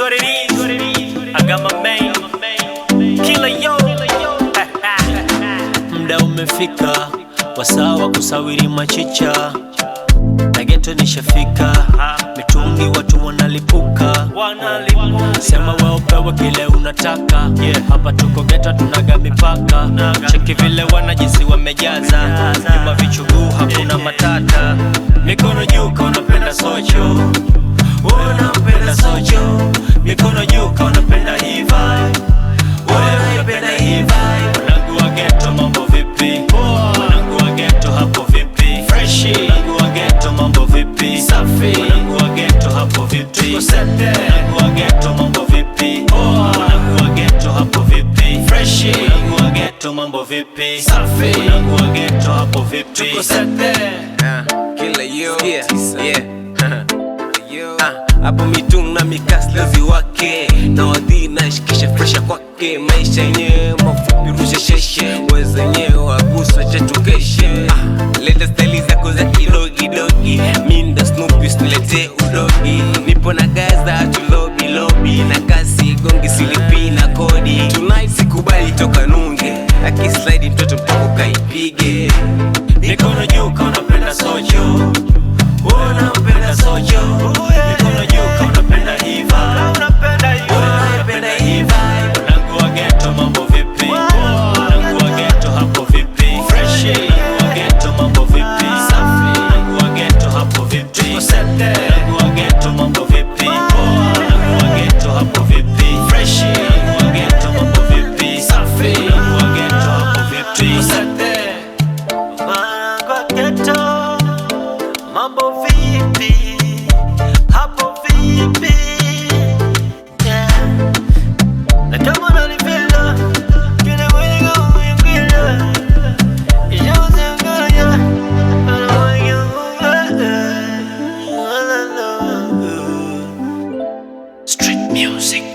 what it is. I got my main killer yo. Mda umefika, wasawa kusawiri machicha. Na ghetto nishafika, mitungi watu wanalipuka. Sema wewe upewe kile unataka. Hapa tuko ghetto tunaga mipaka. Cheki vile wanajisi wamejaza. Nyuma vichuguu hakuna matata. Mikono juu kama unapenda socho. Wewe unapenda socho. Mikono juu kama unapenda hii vibe. Wewe unapenda hii vibe. Wanangu wa ghetto mambo vipi? Wanangu wa ghetto hapo vipi? Fresh. Wanangu wa ghetto mambo vipi? Safi. Wanangu wa ghetto hapo vipi? Tuko sete. Wanangu wa ghetto mambo vipi? Wanangu wa ghetto hapo vipi? Fresh. Wanangu wa ghetto mambo vipi? Safi. Wanangu wa ghetto hapo vipi? Tuko sete. Killer yo, hapo mitung na mikaslazi wake na wadhi na shikisha fresha kwake. Maisha yenyewe mafupi rusha sheshe, weza nyewe waguswa chetu keshe. Leta style zako za kidogi dogi, minda Snoopy silete udogi. Nipo na gaza hatu lobby lobby, na kasi gongi silipi na kodi. Tonight sikubali toka nunge, akislide mtoto mpoko kaipige. Mikono juu kama unapenda socho. Wewe unapenda socho. Mikono juu kama unapenda hii vibe. Wewe unapenda hii vibe. Wanangu wa ghetto mambo vipi? Wanangu wa ghetto hapo vipi? Fresh. Wanangu wa ghetto mambo vipi? Safi. Wanangu wa ghetto hapo vipi? Tuko sete. Wanangu wa ghetto mambo vipi? Wanangu wa ghetto hapo vipi? Fresh. Wanangu wa ghetto mambo vipi? Safi. Wanangu wa ghetto hapo vipi? Tuko sete. Wanangu wa ghetto mambo vipi? Hapo vipi? Yeah. Na kama unanipenda, kile mwenye kama unakwenda. Ijawaze ngaya, Street music.